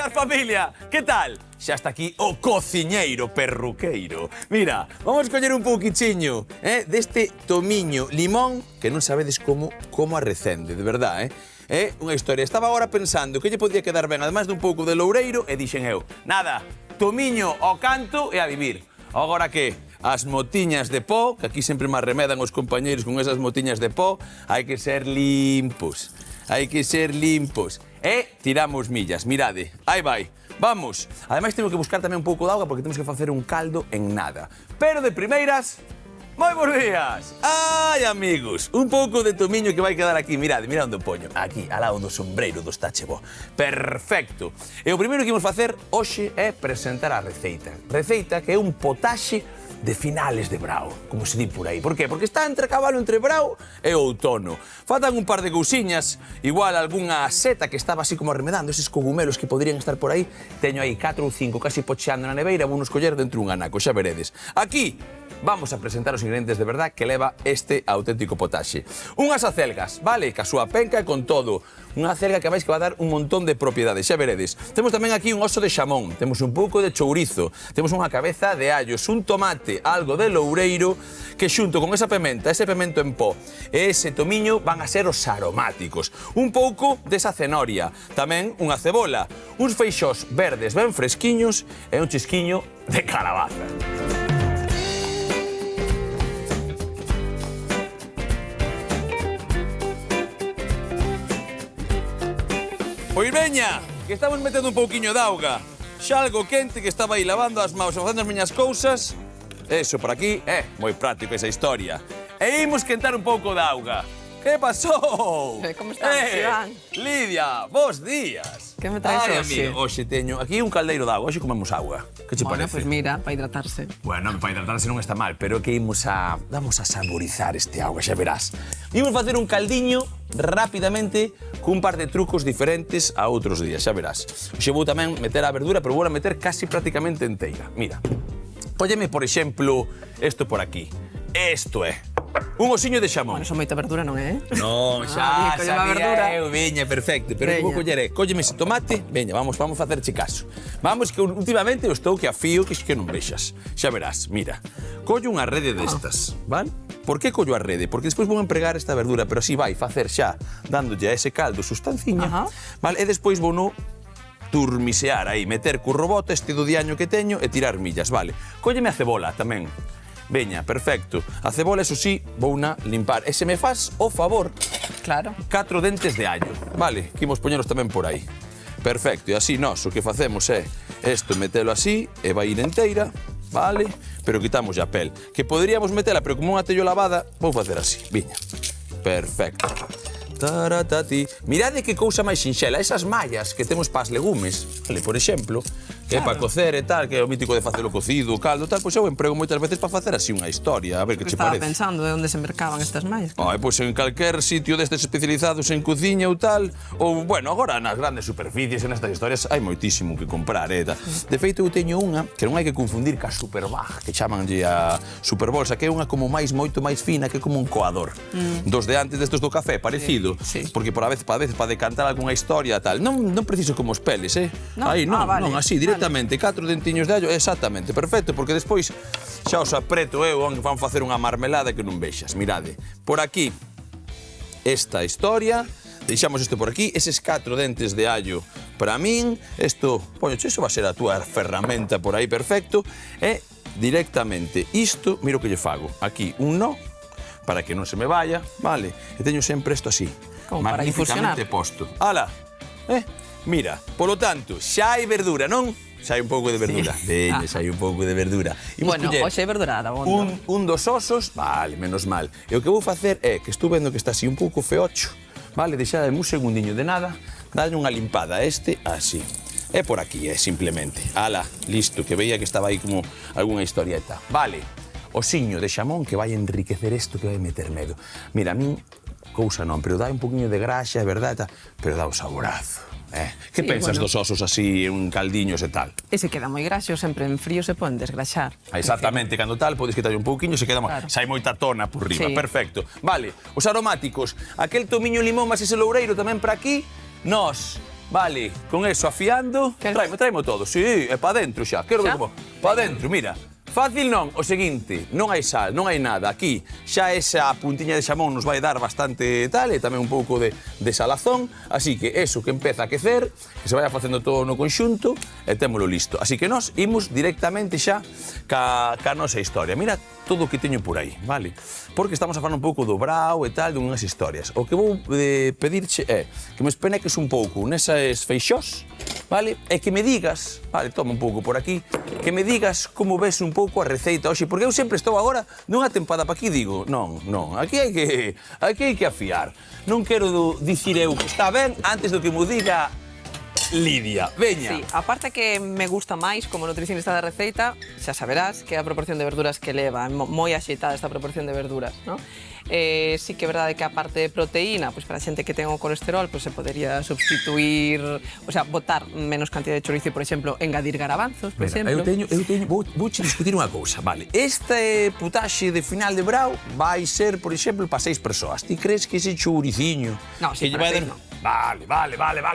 días, familia. Que tal? Xa está aquí o cociñeiro perruqueiro. Mira, vamos coller un pouquichiño deste tomiño limón que non sabedes como arrecende, de verdad, É unha historia. Estaba agora pensando que lle podría quedar ben, ademais dun pouco de loureiro, e dixen eu, nada, tomiño ao canto e a vivir. Agora que as motiñas de pó, que aquí sempre me arremedan os compañeiros con esas motiñas de pó, hai que ser limpos. Hai que ser limpos. E tiramos millas, mirade, aí vai. Vamos. Ademais, temos que buscar tamén un pouco de auga porque temos que facer un caldo en nada. Pero de primeiras, moi bons días. Ai, amigos, un pouco de tomiño que vai quedar aquí. Mirade, mira onde o poño. Aquí, ao lado do sombreiro do Stachebo. Perfecto. E o primeiro que imos facer hoxe é presentar a receita. Receita que é un potaxe de finales de brao, como se di por aí. Por qué? Porque está entre cabalo entre brao e outono. Faltan un par de cousiñas, igual algunha seta que estaba así como arremedando, eses cogumelos que poderían estar por aí. Teño aí 4 ou 5 casi pocheando na neveira, vou nos coller dentro un anaco, xa veredes. Aquí vamos a presentar os ingredientes de verdad que leva este auténtico potaxe. Unhas acelgas, vale? Que a súa penca e con todo. Unha acelga que vais que va a dar un montón de propiedades, xa veredes. Temos tamén aquí un oso de xamón, temos un pouco de chourizo, temos unha cabeza de allos, un tomate, algo de loureiro, que xunto con esa pementa, ese pemento en pó e ese tomiño van a ser os aromáticos. Un pouco desa cenoria, tamén unha cebola, uns feixós verdes ben fresquiños e un chisquiño de calabaza. Pois veña, que estamos metendo un pouquiño de auga. Xa algo quente que estaba aí lavando as maus e facendo as miñas cousas. Eso, por aquí, moi práctico esa historia. E imos quentar un pouco de auga. Que pasou? Como estás, Iván? Lidia, bons días. Que me traes hoxe? Hoxe teño aquí un caldeiro de auga, hoxe comemos auga. Que che parece? Bueno, pues mira, para hidratarse. Bueno, para hidratarse non está mal, pero que vamos a saborizar este auga, xa verás. Imos facer un caldiño rapidamente cun par de trucos diferentes a outros días, xa verás. Hoxe vou tamén meter a verdura, pero vou a meter casi prácticamente enteira. Mira, pólleme, por exemplo, isto por aquí. Isto é un osiño de xamón. Bueno, son moita verdura, non é? Non, xa sabía eu, viña, perfecto. Pero vou coller, cólleme ese tomate, veña, vamos facerche caso. Vamos, que últimamente eu estou que afío que non vexas. Xa verás, mira, collo unha rede destas, vale? Por que collo a rede? Porque despois vou empregar esta verdura, pero así vai facer xa, dándolle a ese caldo sustanciña, vale? E despois vou no turmisear aí, meter co robot este do diaño que teño e tirar millas, vale? Cólleme a cebola tamén. Veña, perfecto. A cebola, eso sí, vou na limpar. E se me faz o favor, claro, 4 dentes de allo, vale? Que imos poñeros tamén por aí. Perfecto, e así nós o que facemos é isto, metelo así, e vai ir enteira, vale? Pero quitamos a pel. Que poderíamos metela, pero como unha tello lavada, vou facer así, viña. Perfecto. Taratati. Mirade que cousa máis sinxela, esas mallas que temos para as legumes, vale, por exemplo, que é para cocer e tal, que é o mítico de facelo cocido, caldo, tal, pois eu emprego moitas veces para facer así unha historia, a ver que che parece. Estaba pensando de onde se mercaban estas mallas. Pois en calquer sitio destes especializados en cociña ou tal, ou, bueno, agora nas grandes superficies, nestas historias, hai moitísimo que comprar, tal. De feito, eu teño unha que non hai que confundir ca Superbag, que chamanlle a Superbolsa, que é unha como moito máis fina, que é como un coador. Dos de antes destes do café, parecido. Sí. Porque para decantar algunha historia tal. Non preciso como os peles, No? Aí non, vale. non, así, directamente, 4 dentiños de allo, exactamente, perfecto, porque despois xa os apreto eu, onde van facer unha marmelada que non vexas. Mirade, por aquí, esta historia, deixamos isto por aquí, eses 4 dentes de allo para min, isto, poñoche, iso va a ser a túa ferramenta por aí, perfecto, e directamente isto, miro que lle fago, aquí un no, para que non se me vaya, vale? E teño sempre isto así, como para magníficamente posto. Ala, mira, polo tanto, xa hai verdura, non? Xa hai un pouco de verdura. Veña, xa hai un pouco de verdura. Bueno, hoxe hai verdurada, bondo. Un dos osos, vale, menos mal. E o que vou facer é que estou vendo que está así un pouco feocho, vale? Deixade un segundiño de nada, dalle unha limpada a este, así. É por aquí, simplemente. Ala, listo, que veía que estaba aí como algunha historieta. Vale. Osiño de xamón que vai enriquecer isto, que vai meter medo. Mira, a min, cousa non, pero dá un poquinho de graxa, é verdade, pero dá un saborazo. Que pensas dos osos así, en caldiños e tal? Ese queda moi graxo, sempre en frío se poden desgraxar. Exactamente, cando tal, podes quitarlle un pouquiño, se queda xa hai moita tona por riba, perfecto. Vale, os aromáticos, aquel tomiño limón, mas ese loureiro tamén para aquí, nós Vale, con eso afiando, traimo todo. Sí, é para dentro xa. Quero ver como. Para dentro, mira. Fácil non, o seguinte, non hai sal, non hai nada. Aquí xa esa puntiña de xamón nos vai dar bastante tal e tamén un pouco de salazón. Así que eso que empeza a quecer, que se vaya facendo todo no conxunto e témolo listo. Así que nós imos directamente xa ca nosa historia. Mira todo o que teño por aí, vale? Porque estamos a falar un pouco do brao e tal, dunhas historias. O que vou pedirche é que me espeneques un pouco nesas feixós, vale? E que me digas, vale, toma un pouco por aquí, que me digas como ves un pouco a receita hoxe, porque eu sempre estou agora nunha tempada para aquí digo, non, aquí hai que afiar. Non quero dicir eu que está ben antes do que mo diga Lidia, veña. Sí, aparte que me gusta máis como nutricionista da receita, xa saberás que é a proporción de verduras que leva, moi axeitada esta proporción de verduras, non? Sí que é verdade que a parte de proteína, pois para a xente que ten o colesterol, pois se podería substituir, o sea, botar menos cantidad de chorizo e, por exemplo, engadir garabanzos, por exemplo. Vou discutir unha cousa, vale. Este putaxe de final de brao vai ser, por exemplo, para 6 persoas. Ti crees que ese chouriciño... No, si para 6 non. Vale,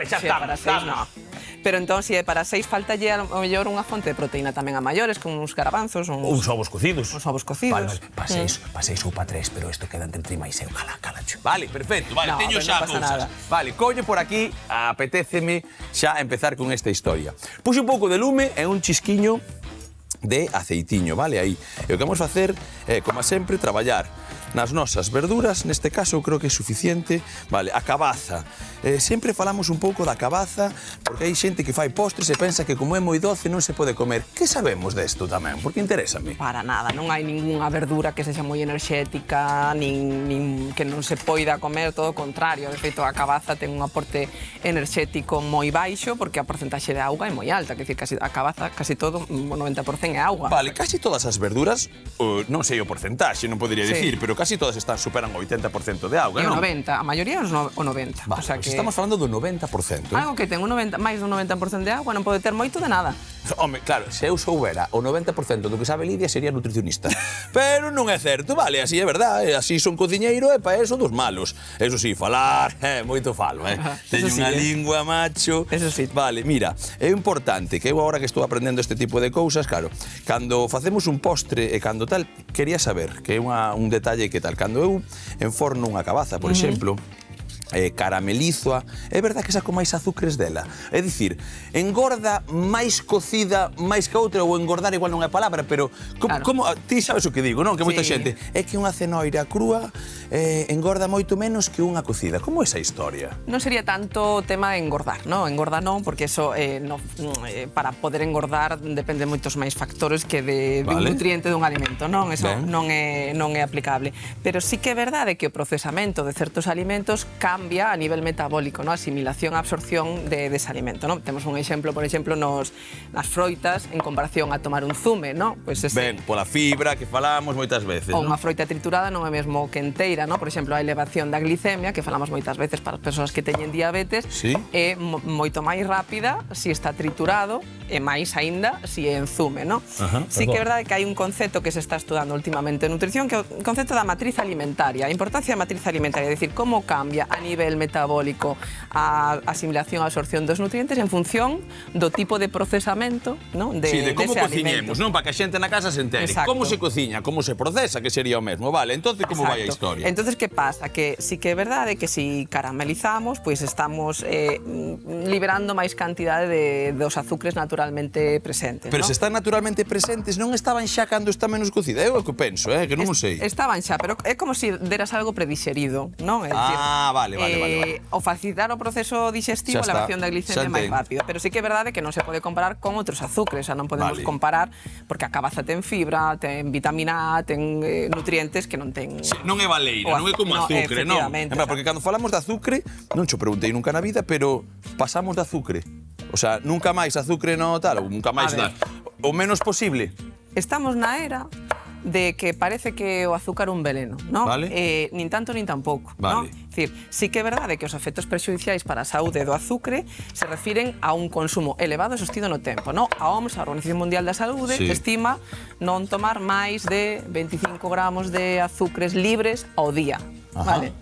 xa estamos. Pero entón, se é para 6, faltalle a mellor unha fonte de proteína tamén a maiores, con uns garbanzos, uns ovos cocidos. Uns ovos cocidos. Vale, para 6 ou para 3, pero isto queda entre 3 máis eu. Cala. Vale, perfecto, vale, teño xa cousas. Vale, coño por aquí, apetéceme xa empezar con esta historia. Puxe un pouco de lume e un chisquiño de aceitiño, vale, aí. E o que vamos facer é, como sempre, traballar nas nosas verduras, neste caso eu creo que é suficiente, vale, a cabaza. Sempre falamos un pouco da cabaza, porque hai xente que fai postres e pensa que como é moi doce non se pode comer. Que sabemos desto tamén? Porque interésame. Para nada, non hai ningunha verdura que sexa moi enerxética, nin que non se poida comer, todo o contrario. De feito, a cabaza ten un aporte enerxético moi baixo, porque a porcentaxe de auga é moi alta, que dicir, a cabaza, casi todo, o 90% é auga. Vale, casi todas as verduras, non sei o porcentaxe, non podería dicir, pero casi todas superan o 80% de auga, non? E o 90%, a maioría o 90%. Vale, o sea que... estamos falando do 90%. Algo que ten máis do 90% de auga non pode ter moito de nada. Home, claro, se eu soubera o 90% do que sabe Lidia sería nutricionista. Pero non é certo, vale, así é verdade, así son cociñeiro e pa eso dos malos. Eso sí, falar, moito falo, Teño unha lingua, macho. Eso sí. Vale, mira, é importante que eu agora que estou aprendendo este tipo de cousas, claro, cando facemos un postre e cando tal, quería saber, que é un detalle que tal, cando eu enforno unha cabaza, por exemplo, caramelizoa, é verdad que saco máis azúcares dela. É dicir, engorda máis cocida, máis que outra, ou engordar igual non é palabra, pero como ti sabes o que digo, non? Que moita xente é que unha cenoira crúa engorda moito menos que unha cocida. Como é esa historia? Non sería tanto o tema de engordar, non? Engorda non, porque eso para poder engordar depende de moitos máis factores que de un nutriente dun alimento, non? Eso non é aplicable. Pero sí que é verdade que o procesamento de certos alimentos cambia a nivel metabólico, ¿no? Asimilación, absorción dese alimento, ¿no? Temos un exemplo, por exemplo, nas froitas en comparación a tomar un zume, ¿no? Pues ben, pola fibra que falamos moitas veces, ou unha froita triturada non é mesmo que enteira, ¿no? Por exemplo, a elevación da glicemia, que falamos moitas veces para as persoas que teñen diabetes, é moito máis rápida se está triturado e máis aínda se é en zume, ¿no? Sí que é verdade que hai un concepto que se está estudando últimamente en nutrición, que é o concepto da matriz alimentaria, a importancia da matriz alimentaria, é dicir, como cambia a nivel metabólico a asimilación e absorción dos nutrientes en función do tipo de procesamento, ¿no? de como cociñemos, non? Para que a xente na casa se entere. Como se cociña, como se procesa, que sería o mesmo, vale? Entonces, como vai a historia? Entonces, que pasa? Que sí que é verdade que si caramelizamos, pois estamos liberando máis cantidade dos azúcares naturalmente presentes, pero se están naturalmente presentes, non estaban xa cando está menos cocida? É o que penso, que non o sei. Estaban xa, pero é como se deras algo predixerido, non? Vale. O facilitar o proceso digestivo, a elevación da glicemia é máis rápido. Pero sí que é verdade que non se pode comparar con outros azúcares, non podemos comparar, porque a cabaza ten fibra, ten vitamina A, ten nutrientes que non ten... Non é baleira, non é como azúcar, non? Porque cando falamos de azúcar, non xo preguntei nunca na vida, pero pasamos de azúcar. O sea, nunca máis azúcar no tal, ou nunca máis o menos posible. Estamos na era de que parece que o azúcar é un veneno, non? Nin tanto nin tampouco, non? É dicir, sí que é verdade que os efectos prexudiciais para a saúde do azúcar se refiren a un consumo elevado e sostido no tempo, non? A OMS, a Organización Mundial da Saúde, estima non tomar máis de 25 gramos de azúcares libres ao día. vale?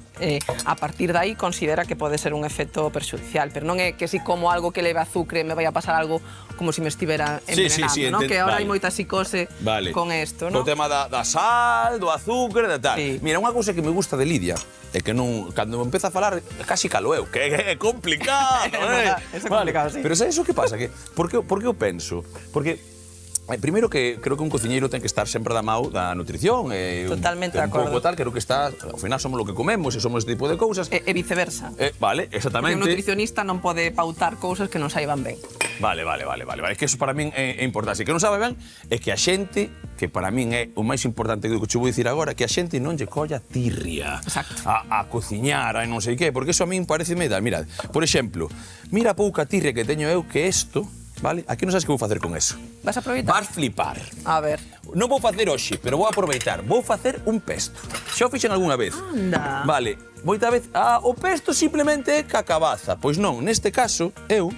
A partir de aí considera que pode ser un efecto perxudicial, pero non é que si como algo que leve azúcar me vai a pasar algo como si me estivera envenenando, ¿no? Que ahora hai moita psicose con esto, ¿no? O tema da sal, do azúcar, de tal. Mira, unha cousa que me gusta de Lidia é que non, cando empeza a falar, casi calo eu, que é complicado, é complicado, sí. Pero sabes o que pasa? Por que eu penso? Porque primeiro que creo que un cociñeiro ten que estar sempre da mão da nutrición. Totalmente de acordo. Un pouco tal, creo que está, ao final somos lo que comemos e somos este tipo de cousas. E viceversa. Vale, exactamente. Porque un nutricionista non pode pautar cousas que non saiban ben. Vale. É que eso para min é importante. Que non sabe ben é que a xente, que para min é o máis importante que che vou dicir agora, que a xente non lle colla tirria a cociñar, a non sei que, porque eso a min parece tal. Mira, por exemplo, mira a pouca tirria que teño eu que isto, vale? Aquí non sabes que vou facer con eso. Vas a aproveitar? Vas flipar. A ver. Non vou facer hoxe, pero vou aproveitar. Vou facer un pesto. Xa o fixen algunha vez. Anda. Vale, moita vez, o pesto simplemente é cacabaza. Pois non, neste caso, eu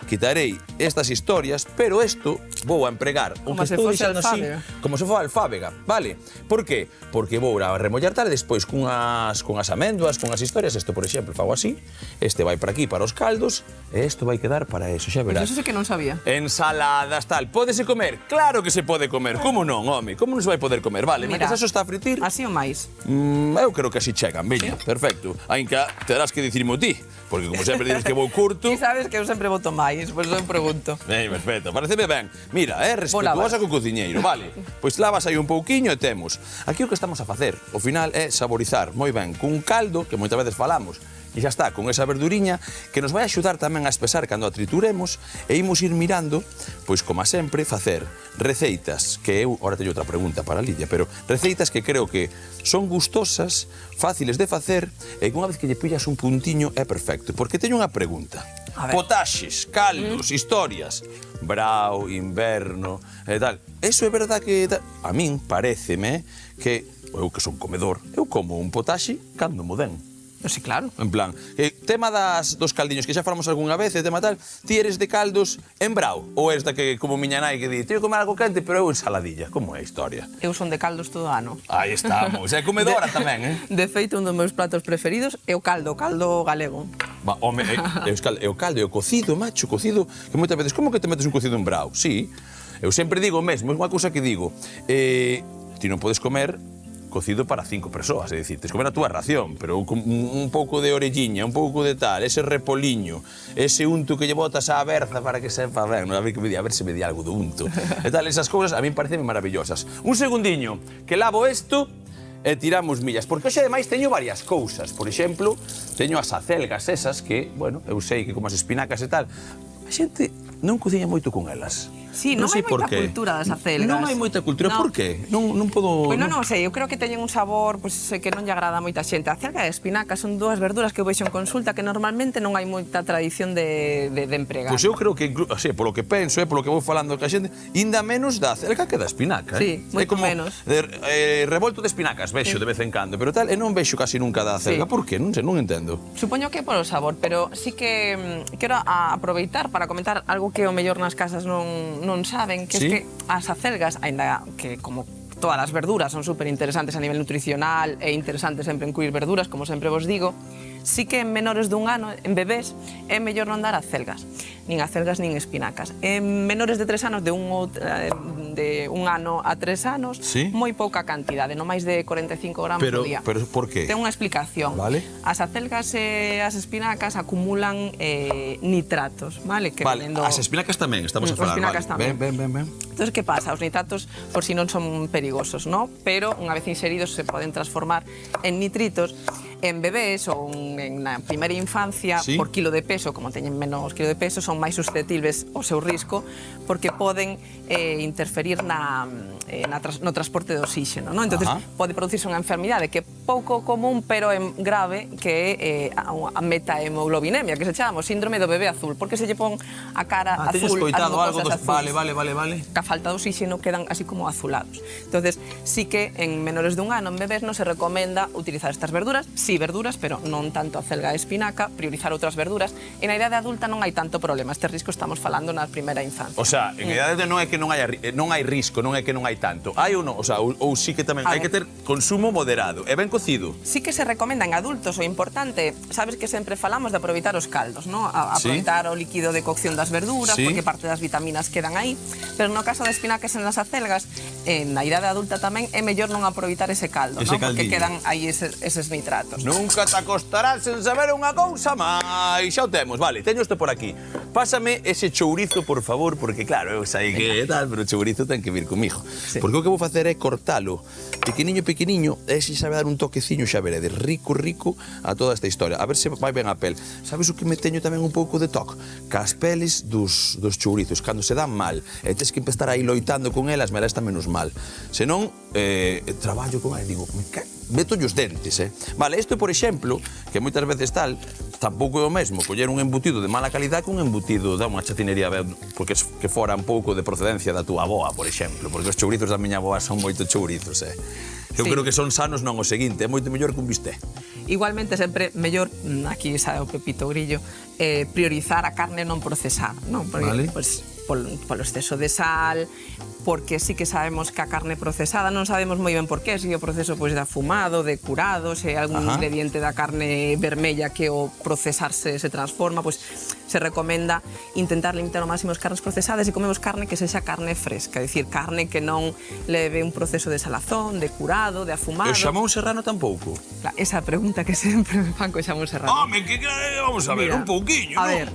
quitarei estas historias, pero isto vou a empregar o que estou dixendo así, como se fora alfábega, vale? Por qué? Porque vou a remollar tal e despois cunhas améndoas, cunhas historias, isto, por exemplo, fago así, este vai para aquí, para os caldos, e isto vai quedar para eso, xa verás. Pois eso sí que non sabía. Ensaladas, tal, pódese comer? Claro que se pode comer, como non, home? Como non se vai poder comer? Vale, mientras eso está a fritir... Así ou máis? Eu creo que así chegan, veña, perfecto. Ainca terás que dicirme ti, porque como sempre dices que vou curto... Ti sabes que eu sempre voto máis, pois eu pregunto. Perfecto, pareceme ben. Mira, respetuosa co cociñeiro, vale? Pois lavas aí un pouquiño e temos. Aquí o que estamos a facer, ao final, é saborizar moi ben cun caldo, que moitas veces falamos, e xa está, con esa verduriña, que nos vai axudar tamén a espesar cando a trituremos, e imos ir mirando, pois, como sempre, facer receitas, que eu, ahora teño outra pregunta para Lidia, pero receitas que creo que son gustosas, fáciles de facer, e que unha vez que lle pillas un puntiño é perfecto. Porque teño unha pregunta. Potaxes, caldos, historias, brao, inverno, e tal. Eso é verdad que... A min paréceme que, eu que son comedor, eu como un potaxe cando mo den. Sí, claro. En plan, tema dos caldiños, que xa falamos algunha vez, tema tal, ti eres de caldos en brao? Ou és da que, como miña nai, que di, teño que comer algo quente, pero eu ensaladilla? Como é a historia? Eu son de caldos todo ano. Aí estamos. É comedora tamén, De feito, un dos meus platos preferidos é o caldo galego. Home, é o caldo, é o cocido, macho, cocido, que moitas veces, como que te metes un cocido en brao? Sí, eu sempre digo mesmo, é unha cousa que digo, ti non podes comer cocido para 5 persoas, é dicir, tens comer a túa ración, pero un pouco de orelliña, un pouco de tal, ese repoliño, ese unto que lle botas á berza para que sepa ben, a ver se me di algo do unto. E tal, esas cousas a min parecen maravillosas. Un segundiño, que lavo isto e tiramos millas, porque hoxe ademais teño varias cousas. Por exemplo, teño as acelgas esas que, bueno, eu sei que como as espinacas e tal, a xente non cociña moito con elas. Sí, non hai moita cultura das acelgas. Non hai moita cultura, por qué? Non podo... Pois non sei, eu creo que teñen un sabor que non lle agrada a moita xente. A acelga e a espinaca son dúas verduras que eu vexo en consulta que normalmente non hai moita tradición de empregar. Pois eu creo que, polo que penso, polo que vou falando ca xente, inda menos da acelga que da espinaca. Sí, moito menos. Revolto de espinacas, vexo de vez en cando, pero tal, e non vexo casi nunca da acelga. Por qué? Non sei, non entendo. Supoño que é polo sabor, pero sí que quero aproveitar para comentar algo que o mellor nas casas non saben, que é que as acelgas, aínda que como todas as verduras son super interesantes a nivel nutricional e interesantes sempre incluir verduras, como sempre vos digo, sí que en menores dun ano, en bebés, é mellor non dar acelgas, nin acelgas nin espinacas. En menores de 3 anos, de un ano a 3 anos, moi pouca cantidade, non máis de 45 gramos por día. Pero por qué? Ten unha explicación. As acelgas e as espinacas acumulan nitratos, vale? As espinacas tamén, estamos a falar. As espinacas tamén. Ben. Entón, que pasa? Os nitratos, por si non son perigosos, non? Pero, unha vez inseridos, se poden transformar en nitritos. En bebés ou na primeira infancia, por kilo de peso, como teñen menos kilo de peso, son máis susceptibles ao seu risco porque poden interferir no transporte de oxígeno, non? Entón, pode producirse unha enfermidade que é pouco común, pero é grave, que é a metahemoglobinemia, que se chama o síndrome do bebé azul, porque se lle pon a cara azul, as mucosas azules. Vale. Que a falta de oxígeno quedan así como azulados. Entón, sí que en menores dun ano, en bebés, non se recomenda utilizar estas verduras, verduras, pero non tanto acelga e espinaca, priorizar outras verduras. En a idade adulta non hai tanto problema. Este risco estamos falando na primeira infancia. O sea, en a idade non é que non hai risco, non é que non hai tanto. Hai ou non? O sea, ou sí que tamén hai que ter consumo moderado. E ben cocido? Sí que se recomenda en adultos, o importante, sabes que sempre falamos de aproveitar os caldos, ¿no? Aproveitar o líquido de cocción das verduras, porque parte das vitaminas quedan aí, pero no caso de espinacas en las acelgas, na idade adulta tamén, é mellor non aproveitar ese caldo, ¿no? Porque quedan aí eses nitratos. Nunca te acostarás sen saber unha cousa máis. Xa o temos, vale, teño isto por aquí. Pásame ese chourizo, por favor, porque claro, eu sei que tal, pero o chourizo ten que vir comigo. Porque o que vou facer é cortalo pequeniño, e se sabe dar un toqueciño, xa veredes, rico a toda esta historia. A ver se vai ben a pel. Sabes o que me teño tamén un pouco de toque? Cas peles dos chourizos, cando se dan mal, e tes que empezar aí loitando con elas, me resta menos mal. Senón, traballo con elas, digo, meto os dentes, Vale, isto, por exemplo, que moitas veces tal, tampouco é o mesmo coller un embutido de mala calidad que un embutido da unha chacinería porque que fora un pouco de procedencia da túa avoa, por exemplo, porque os chourizos da miña avoa son moito chourizos, Eu creo que son sanos, non o seguinte, é moito mellor que un bistec. Igualmente, sempre mellor, aquí sabe o Pepito Grillo, priorizar a carne non procesada, non? Porque, pues, polo exceso de sal, porque sí que sabemos que a carne procesada non sabemos moi ben por qué, se é o proceso de afumado, de curado, se hai algún ingrediente da carne vermella que ao procesarse se transforma, pois se recomenda intentar limitar ao máximo as carnes procesadas e comemos carne que sexa carne fresca, é dicir, carne que non leve un proceso de salazón, de curado, de afumado. E o xamón serrano tampouco? Esa pregunta que sempre me fan co xamón serrano. Home, que vamos a ver, un pouquiño, non? A ver,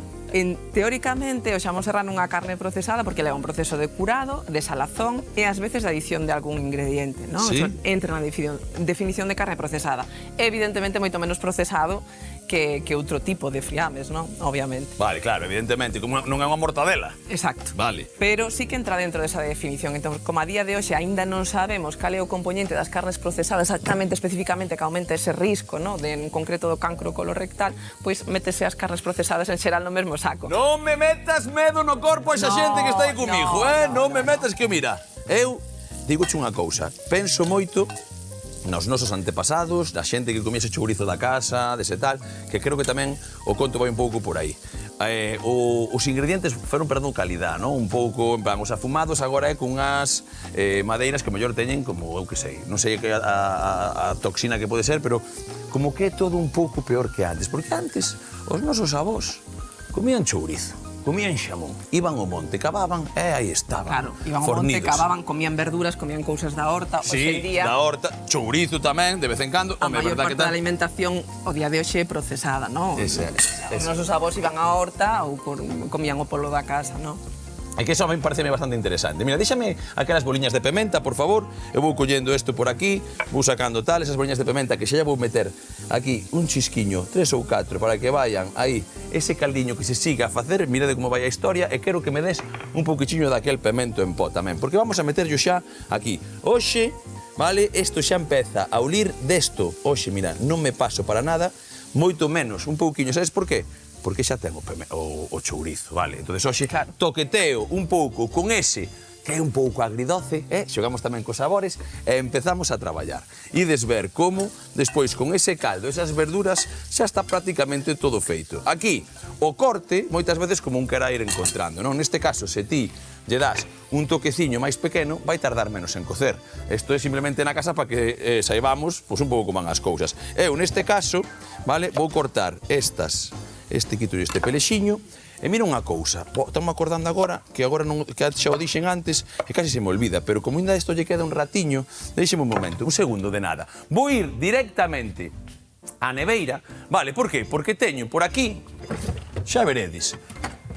teóricamente o xamón serrano é unha carne procesada porque leva un proceso de curado, de salazón e ás veces de adición de algún ingrediente, non? Entra na definición de carne procesada. Evidentemente moito menos procesado que outro tipo de friames, non? Obviamente. Vale, claro, evidentemente, como non é unha mortadela. Exacto. Vale. Pero sí que entra dentro desa definición. Entón, como a día de hoxe aínda non sabemos cal é o componente das carnes procesadas exactamente, especificamente, que aumenta ese risco, non? En concreto do cancro colorectal, pois métese as carnes procesadas en xeral no mesmo saco. Non me metas medo no corpo a esa xente que está aí comigo, Non me metas que, mira, eu digoche unha cousa, penso moito nos nosos antepasados, da xente que comía ese chourizo da casa, dese tal, que creo que tamén o conto vai un pouco por aí. Os ingredientes foron perdendo calidad, non? Un pouco, en plan, os afumados agora é cunhas madeiras que mellor teñen como, eu que sei, non sei a toxina que pode ser, pero como que é todo un pouco peor que antes, porque antes os nosos avós comían chourizo, comían xamón, iban ao monte, cavaban e aí estaban. Claro, iban ao monte, cavaban, comían verduras, comían cousas da horta. Sí, da horta, chourizo tamén, de vez en cando. A maior parte da alimentación o día de hoxe é procesada, non? Os nosos avós iban á horta ou comían o polo da casa, non? É que eso a mí pareceme bastante interesante. Mira, déxame aquelas boliñas de pementa, por favor. Eu vou collendo isto por aquí, vou sacando tal, esas boliñas de pementa que xa vou meter aquí un chisquiño, 3 ou 4, para que vayan aí ese caldiño que se siga a facer. Mirade como vai a historia e quero que me des un pouquichiño daquel pemento en pó tamén, porque vamos a meterlo xa aquí. Oxe, vale, isto xa empeza a ulir desto. Oxe, mira, non me paso para nada, moito menos, un pouquiño, sabes por qué? Porque xa ten o chourizo, vale? Entón, hoxe, toqueteo un pouco con ese que é un pouco agridoce, xogamos tamén cos sabores e empezamos a traballar. Ides ver como, despois, con ese caldo, esas verduras, xa está prácticamente todo feito. Aquí, o corte, moitas veces como un quera ir encontrando, non? Neste caso, se ti lle das un toqueciño máis pequeno, vai tardar menos en cocer. Isto é simplemente na casa para que saibamos, pois, un pouco como van as cousas. Eu, neste caso, vale, vou cortar este quito este pelexiño, e mira unha cousa, estamos acordando agora, que xa o dixen antes, e casi se me olvida, pero como ainda isto lle queda un ratiño, deixeme un momento, un segundo de nada. Vou ir directamente á neveira, vale, por qué? Porque teño por aquí, xa veredes,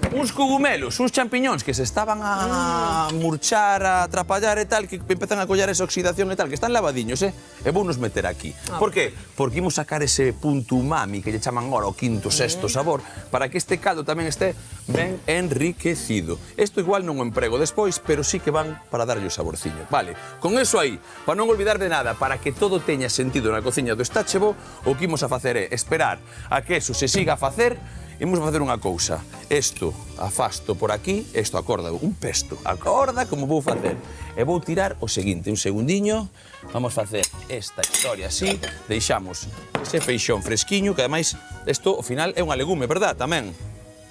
uns cogumelos, uns champiñóns que se estaban a murchar, a atrapallar e tal, que empezan a collar esa oxidación e tal, que están lavadiños, e vou nos meter aquí. Por qué? Porque imos sacar ese punto umami que lle chaman agora o quinto, sexto sabor, para que este caldo tamén este ben enriquecido. Isto igual non o emprego despois, pero sí que van para darlle o saborciño. Vale, con eso aí, para non olvidar de nada, para que todo teña sentido na cociña do Estachevo, o que imos a facer é esperar a que eso se siga a facer. Imos a facer unha cousa. Isto afasto por aquí, isto acorda, un pesto. Acorda como vou facer. E vou tirar o seguinte, un segundiño. Vamos facer esta historia así. Deixamos ese feixón fresquiño, que ademais, isto, ao final, é unha legume, verdad, tamén?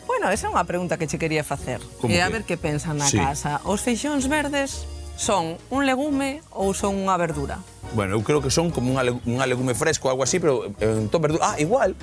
Bueno, esa é unha pregunta que che quería facer. E a ver que pensan na casa. Os feixóns verdes son un legume ou son unha verdura? Bueno, eu creo que son como unha legume fresco ou algo así, pero en ton verdura... igual,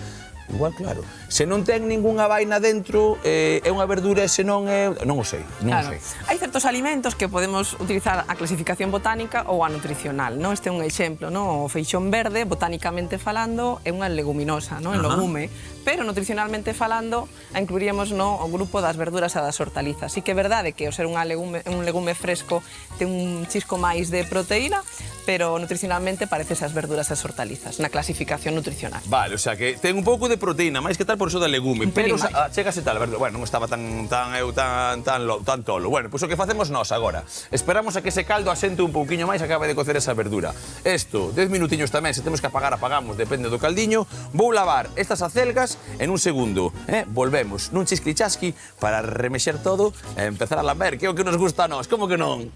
claro. Se non ten ningunha vaina dentro, é unha verdura e se non é... Non o sei, non o sei. Hai certos alimentos que podemos utilizar a clasificación botánica ou a nutricional, non? Este é un exemplo, non? O feixón verde, botánicamente falando, é unha leguminosa, non? En legume, pero nutricionalmente falando, a incluiríamos no o grupo das verduras e das hortalizas. Sí que é verdade que ao ser un legume fresco ten un chisco máis de proteína, pero nutricionalmente parece esas verduras e as hortalizas, na clasificación nutricional. Vale, o sea que ten un pouco de proteína, máis que tal por iso da legume, pero chegase tal, bueno, non estaba tan tolo. Bueno, pois o que facemos nós agora, esperamos a que ese caldo asente un pouquiño máis e acabe de cocer esa verdura. Isto, 10 minutiños tamén, se temos que apagar, apagamos, depende do caldiño. Vou lavar estas acelgas en un segundo, volvemos nun chisclichasqui para remexer todo e empezar a lamber, que é o que nos gusta a nós, como que non?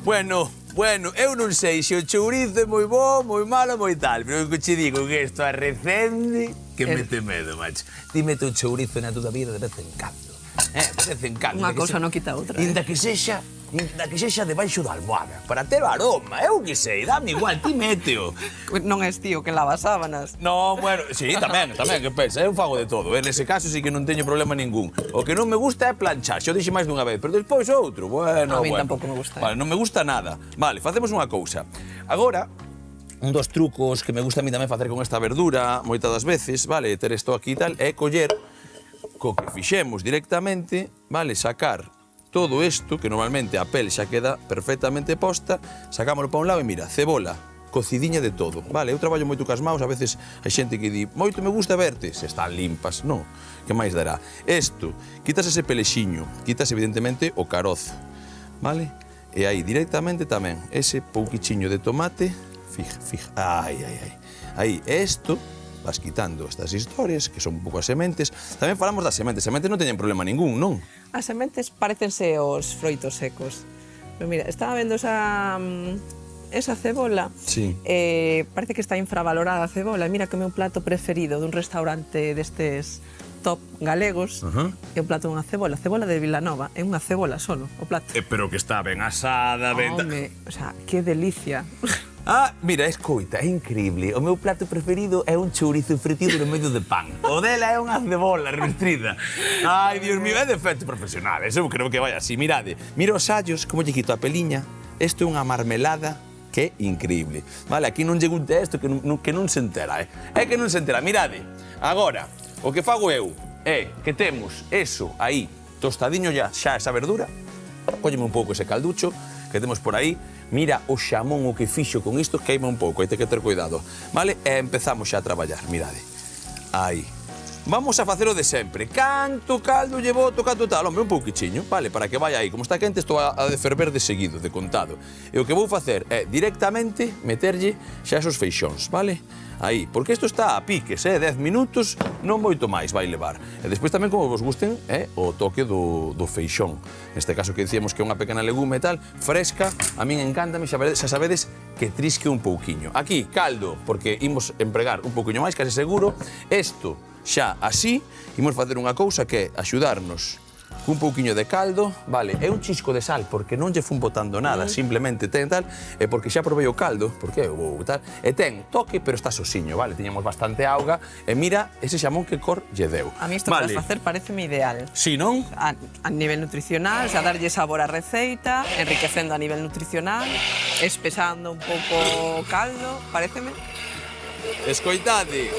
Bueno, eu non sei se o chourizo é moi bo, moi malo, moi tal, pero o que che digo que isto arrecende que mete medo, macho. Ti mete o chourizo na túa vida de vez en cando. De vez en cando. Unha cousa non quita outra. Inda que sexa debaixo da almohada, para ter o aroma, eu que sei, dame igual, ti méteo. Non és tío que lava sábanas. Non, bueno, sí, tamén, que pensa, eu fago de todo, nese caso sí que non teño problema ningún. O que non me gusta é planchar, xo dixe máis dunha vez, pero despois outro, bueno. A mí tampouco me gusta. Vale, non me gusta nada. Vale, facemos unha cousa. Agora, un dos trucos que me gusta a mí tamén facer con esta verdura, moitas das veces, vale, ter isto aquí e tal, é coller, co que fixemos directamente, vale, sacar todo isto, que normalmente a pel xa queda perfectamente posta, sacámoslo para un lado e mira, cebola, cocidiña de todo, vale? Eu traballo moito cas maus, a veces hai xente que di, moito me gusta verte, se están limpas, non, que máis dará? Isto, quitas ese pelexiño, quitas evidentemente o carozo, vale? E aí directamente tamén, ese pouquichiño de tomate, fija, aí, isto, vas quitando estas historias, que son un pouco as sementes. Tamén falamos das sementes non teñen problema ningún, non? As sementes parecense os froitos secos. Pero mira, estaba vendo esa cebola. Sí. Parece que está infravalorada a cebola. Mira que é o meu plato preferido dun restaurante destes top galegos. É un plato dunha cebola de Vilanova. É unha cebola solo, o plato. Pero que está ben asada, ben... Home, o sea, que delicia. Mira, escoita, é increíble. O meu plato preferido é un chourizo fritido no medio de pan. O dela é unha cebola restrida. Ai, Dios mío, é de efecto profesional. Eso creo que vai así. Mirade, mira os allos, como lle quito a peliña. Isto é unha marmelada que é increíble. Vale, aquí non lle gusta isto que non se entera, É que non se entera. Mirade, agora, o que fago eu é que temos eso aí, tostadiño xa esa verdura. Cólleme un pouco ese calducho que temos por aí. Mira o xamón o que fixo con isto, queima un pouco, hai que ter cuidado. Vale, e empezamos xa a traballar, mirade. Aí. Vamos a facelo de sempre. Canto caldo lle boto, canto tal, hombre, un pouquichiño, vale, para que vaya aí. Como está quente, estou a de ferver de seguido, de contado. E o que vou facer é directamente meterlle xa esos feixóns, vale? Aí, porque isto está a piques, 10 minutos, non moito máis vai levar. E despois tamén, como vos gusten, o toque do feixón. Neste caso que dicíamos que é unha pequena legume e tal, fresca, a min encántame, xa sabedes que trisque un pouquiño. Aquí, caldo, porque imos empregar un pouquiño máis, case seguro. Isto, xa así, imos facer unha cousa que é axudarnos un pouquiño de caldo, vale, é un chisco de sal, porque non lle fun botando nada, simplemente ten tal, e porque xa provei o caldo, porque eu vou tal, e ten toque, pero está sosiño, vale, tiñamos bastante auga, e mira ese xamón que cor lle deu. A mí isto que vas facer pareceme ideal. Si, non? A nivel nutricional, xa darlle sabor á receita, enriquecendo a nivel nutricional, espesando un pouco o caldo, pareceme. Escoitade,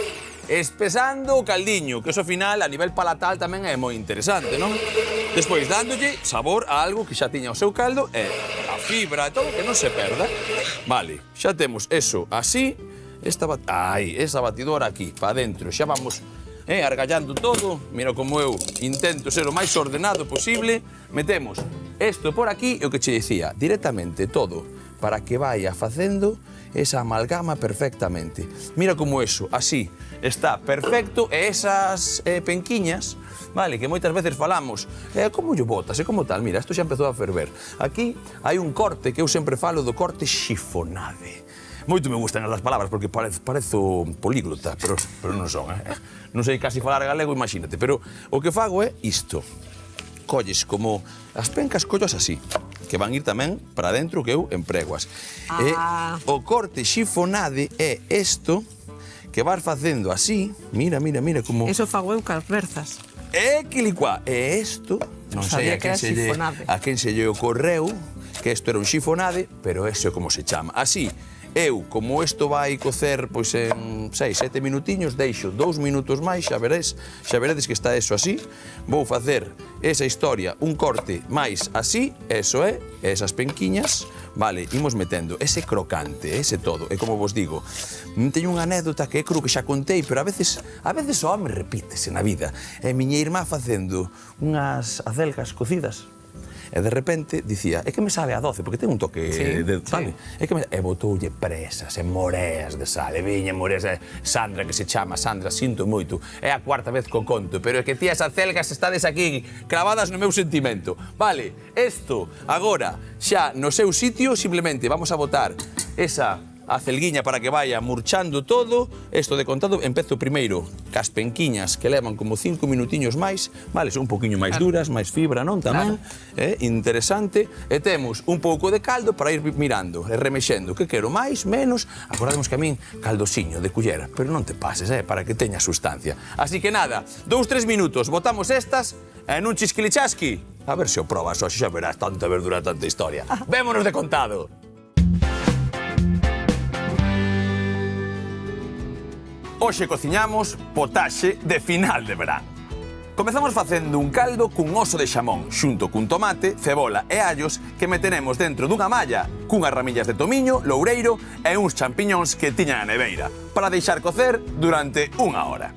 espesando o caldiño, que eso ao final, a nivel palatal, tamén é moi interesante, non? Despois, dándolle sabor a algo que xa tiña o seu caldo e a fibra e todo, que non se perda. Vale, xa temos eso así, esa batidora aquí, para dentro, xa vamos argallando todo. Mira como eu intento ser o máis ordenado posible. Metemos isto por aquí e o que che dicía, directamente todo, para que vaya facendo esa amalgama perfectamente. Mira como eso, así, está perfecto, e esas penquiñas, vale, que moitas veces falamos, como yo botas, como tal, mira, isto xa empezou a ferver. Aquí hai un corte que eu sempre falo do corte xifonade. Moito me gustan as palabras porque parezo políglota, pero non son, Non sei casi falar galego, imagínate, pero o que fago é isto. Colles como as pencas, collas así. que van ir tamén para dentro que eu empreguas. E o corte xifonade é isto que vas facendo así, mira como... Eso fago eu cas berzas. É quilicua, é isto, non sei a quen se lle ocorreu que isto era un xifonade, pero eso é como se chama. Así, eu, como isto vai cocer pois en 6, 7 minutiños, deixo 2 minutos máis, xa veredes que está eso así. Vou facer esa historia, un corte máis así, eso é, esas penquiñas, vale, imos metendo ese crocante, ese todo. E como vos digo, teño unha anécdota que creo que xa contei, pero a veces o home repítese na vida. E miña irmá facendo unhas acelgas cocidas, e de repente dicía, é que me sabe a 12, porque ten un toque de sal. E botoulle presas e moreas de sal, e viña moreas de Sandra, que se chama Sandra, sinto moito. É a cuarta vez co conto, pero é que ti as acelgas estades aquí cravadas no meu sentimento. Vale, isto agora xa no seu sitio, simplemente vamos a botar esa acelguiña para que vaya murchando todo. Isto de contado, empezo primeiro cas penquiñas que levan como 5 minutiños máis, vale, son un poquinho máis duras, máis fibra, non, tamén, interesante, e temos un pouco de caldo para ir mirando e remexendo, que quero máis, menos, acordamos que a min caldosiño de cullera, pero non te pases, para que teña sustancia. Así que nada, 2-3 minutos, botamos estas en un chisquilichasqui, a ver se o probas, hoxe xa verás tanta verdura, tanta historia. Vémonos de contado. Hoxe cociñamos potaxe de final de verán. Comezamos facendo un caldo cun oso de xamón, xunto cun tomate, cebola e allos que meteremos dentro dunha malla cunhas ramillas de tomiño, loureiro e uns champiñóns que tiña na neveira, para deixar cocer durante 1 hora.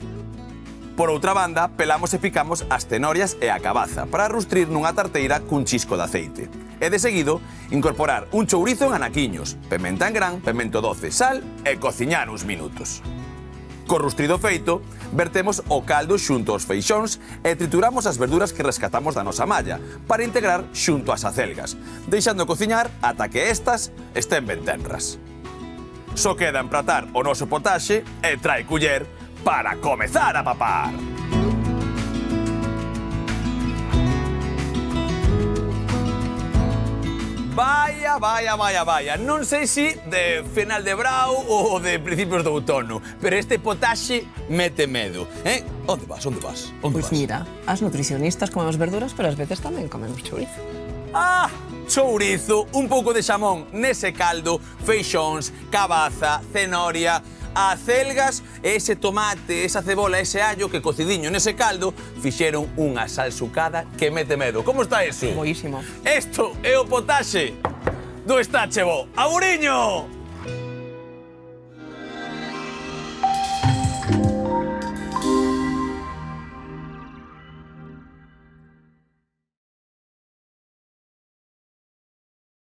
Por outra banda, pelamos e picamos as cenorias e a cabaza para rustrir nunha tarteira cun chisco de aceite. E de seguido, incorporar un chourizo en anaquiños, pementa en gran, pemento doce, sal e cociñar uns minutos. Co rustrido feito, vertemos o caldo xunto aos feixóns e trituramos as verduras que rescatamos da nosa malla para integrar xunto ás acelgas, deixando cociñar ata que estas estén ben tenras. Só queda empratar o noso potaxe e trae culler para comezar a papar. Vaya, non sei se de final de brao ou de principios do outono, pero este potaxe mete medo, Onde vas? Pois mira, as nutricionistas comemos verduras, pero ás veces tamén comemos chourizo. Chourizo, un pouco de xamón nese caldo, feixóns, cabaza, cenoria, acelgas, ese tomate, esa cebola, ese allo que cocidiño nese caldo fixeron unha salsucada que mete medo. Como está eso? Boísimo. Isto é o potaxe do Está Che Bo. Aburiño!